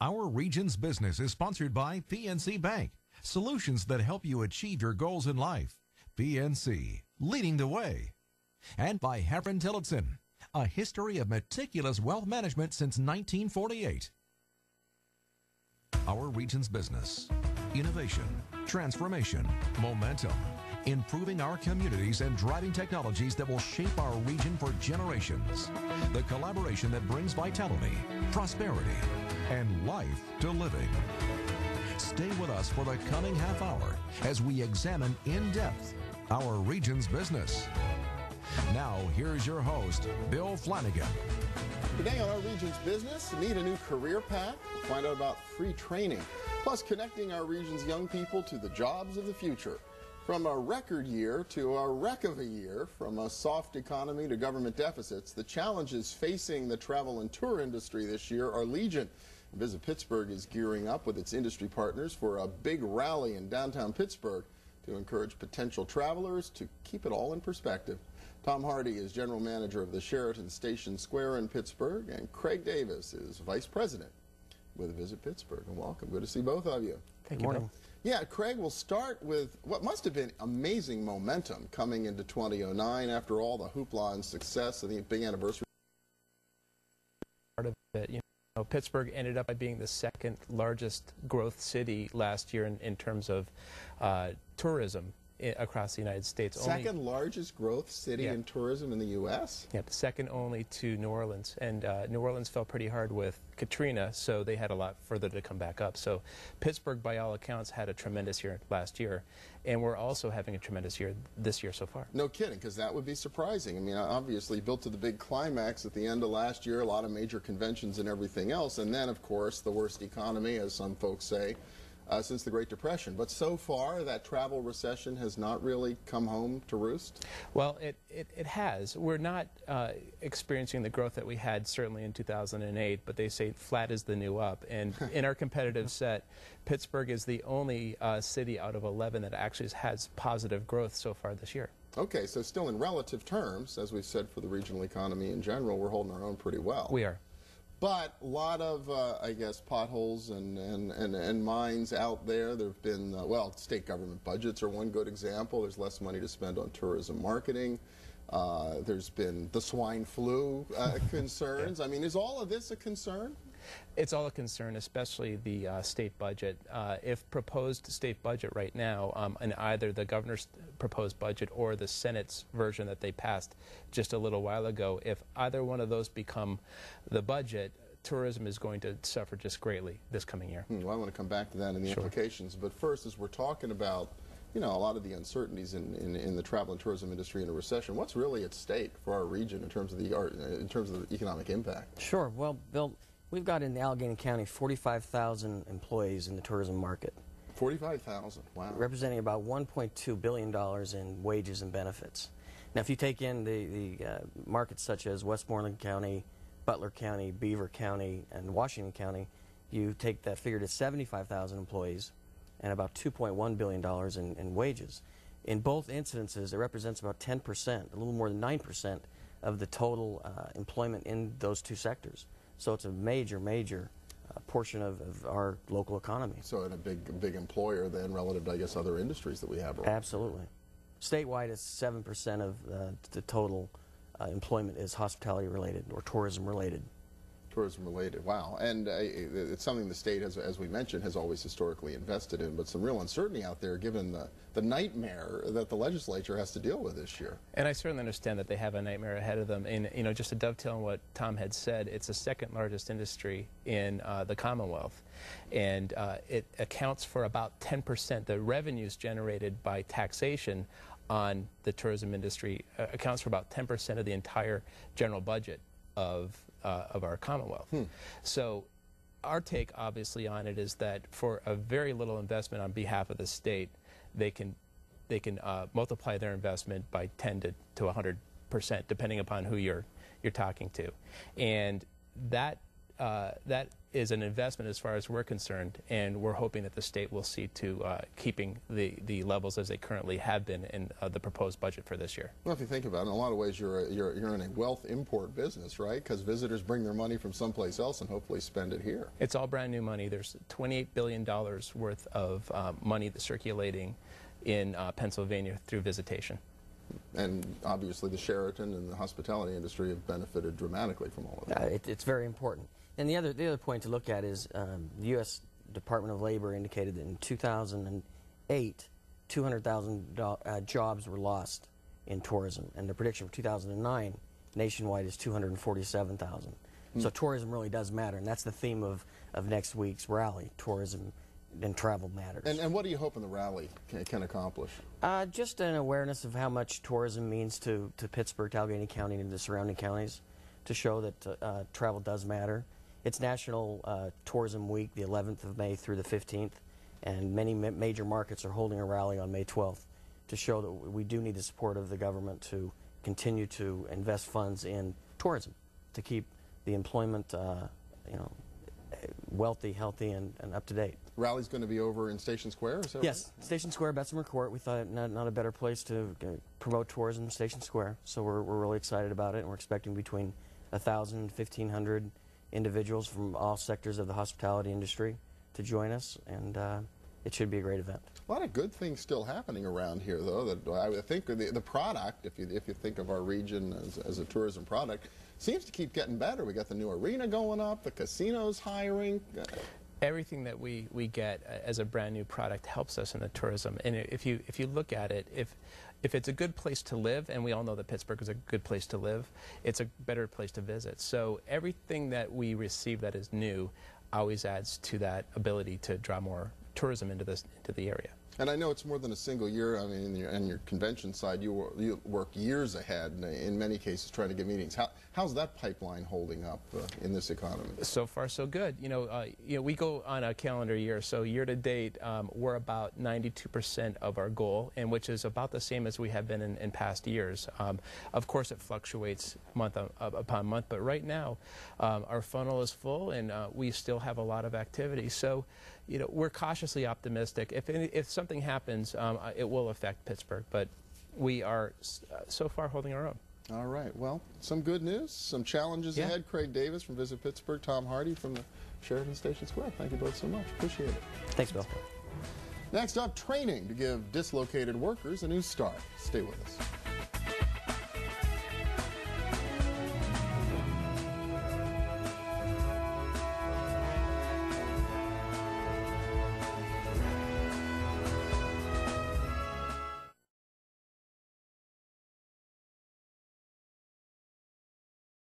Our region's business is sponsored by PNC Bank, solutions that help you achieve your goals in life. PNC, leading the way. And by Heffron Tillotson, a history of meticulous wealth management since 1948. Our region's business, innovation, transformation, momentum, improving our communities and driving technologies that will shape our region for generations. The collaboration that brings vitality, prosperity, and life to living. Stay with us for the coming half hour as we examine in depth our region's business. Now, here's your host, Bill Flanagan. Today on our region's business, need a new career path? We'll find out about free training, plus connecting our region's young people to the jobs of the future. From a record year to a wreck of a year, from a soft economy to government deficits, the challenges facing the travel and tour industry this year are legion. Visit Pittsburgh is gearing up with its industry partners for a big rally in downtown Pittsburgh to encourage potential travelers to keep it all in perspective. Tom Hardy is general manager of the Sheraton Station Square in Pittsburgh, and Craig Davis is vice president with Visit Pittsburgh. And welcome. Good to see both of you. Good morning. Yeah, Craig, we'll start with what must have been amazing momentum coming into 2009 after all the hoopla and success of the big anniversary. Part of it, Pittsburgh ended up by being the second largest growth city last year in terms of tourism across the United States. Second largest growth city in tourism in the U.S.? Yeah, second only to New Orleans. And New Orleans fell pretty hard with Katrina, so they had a lot further to come back up. So Pittsburgh, by all accounts, had a tremendous year last year. And we're also having a tremendous year this year so far. No kidding, because that would be surprising. I mean, obviously built to the big climax at the end of last year, a lot of major conventions and everything else. And then, of course, the worst economy, as some folks say, since the Great Depression. But so far, that travel recession has not really come home to roost? Well, it has. We're not experiencing the growth that we had certainly in 2008, but they say flat is the new up. And in our competitive set, Pittsburgh is the only city out of 11 that actually has positive growth so far this year. Okay, so still in relative terms, as we've said for the regional economy in general, we're holding our own pretty well. We are. But a lot of, I guess, potholes and mines out there. There have been, well, state government budgets are one good example. There's less money to spend on tourism marketing. There's been the swine flu concerns. I mean, is all of this a concern? It's all a concern, especially the state budget. If proposed state budget right now, in either the governor's proposed budget or the Senate's version that they passed just a little while ago, if either one of those become the budget, tourism is going to suffer just greatly this coming year. Well, I want to come back to that and the implications. But first, as we're talking about, a lot of the uncertainties in the travel and tourism industry in a recession, what's really at stake for our region in terms of the economic impact? Sure. Well, Bill, we've got in Allegheny County 45,000 employees in the tourism market. 45,000, wow. Representing about $1.2 billion in wages and benefits. Now, if you take in the markets such as Westmoreland County, Butler County, Beaver County, and Washington County, you take that figure to 75,000 employees and about $2.1 billion in wages. In both incidences, it represents about 10%, a little more than 9% of the total employment in those two sectors. So it's a major, major portion of our local economy. So and a big employer then relative to, I guess, other industries that we have around. Absolutely. Statewide, it's 7% of the total employment is hospitality related or tourism related. Tourism related, wow. And it's something the state, as we mentioned, has always historically invested in, but some real uncertainty out there given the nightmare that the legislature has to deal with this year. And I certainly understand that they have a nightmare ahead of them. And, just to dovetail on what Tom had said, it's the second largest industry in the Commonwealth. And it accounts for about 10%. The revenues generated by taxation on the tourism industry accounts for about 10% of the entire general budget of our Commonwealth. So our take, obviously, on it is that for a very little investment on behalf of the state, they can multiply their investment by 10 to 100%, depending upon who you're talking to, and that that is an investment as far as we're concerned, and we're hoping that the state will see to keeping the levels as they currently have been in the proposed budget for this year. Well, if you think about it, in a lot of ways you're in a wealth import business, right? Because visitors bring their money from someplace else and hopefully spend it here. It's all brand new money. There's $28 billion worth of money that's circulating in Pennsylvania through visitation. And obviously the Sheraton and the hospitality industry have benefited dramatically from all of that. It's very important. And the other point to look at is the U.S. Department of Labor indicated that in 2008, 200,000 jobs were lost in tourism. And the prediction for 2009 nationwide is 247,000. So tourism really does matter, and that's the theme of next week's rally, tourism and travel matters. And what do you hope in the rally can accomplish? Just an awareness of how much tourism means to Pittsburgh, to Allegheny County, and the surrounding counties, to show that travel does matter. It's National Tourism Week, the 11th of May through the 15th, and many major markets are holding a rally on May 12th to show that we do need the support of the government to continue to invest funds in tourism, to keep the employment, wealthy, healthy, and up to date. Rally's going to be over in Station Square, is that yes, right? Station Square, Bessemer Court. We thought not a better place to promote tourism than Station Square. So we're really excited about it, and we're expecting between 1,000 and 1,500 individuals from all sectors of the hospitality industry to join us, and it should be a great event. A lot of good things still happening around here, though. That I think the product, if you think of our region as a tourism product, seems to keep getting better. We got the new arena going up, the casino's hiring. Everything that we get as a brand new product helps us in the tourism. And if you look at it, if it's a good place to live, and we all know that Pittsburgh is a good place to live, it's a better place to visit. So everything that we receive that is new always adds to that ability to draw more tourism into the area. And I know it's more than a single year. I mean, on your convention side, you work years ahead, in many cases, trying to get meetings. How's that pipeline holding up in this economy? So far, so good. We go on a calendar year, so year to date, we're about 92% of our goal, and which is about the same as we have been in past years. Of course, it fluctuates month upon month, but right now, our funnel is full, and we still have a lot of activity. So, we're cautiously optimistic. If something happens, it will affect Pittsburgh, but we are so far holding our own. All right. Well, some good news, some challenges ahead. Craig Davis from Visit Pittsburgh, Tom Hardy from the Sheraton Station Square. Thank you both so much. Appreciate it. Thanks, Bill. Next up, training to give dislocated workers a new start. Stay with us.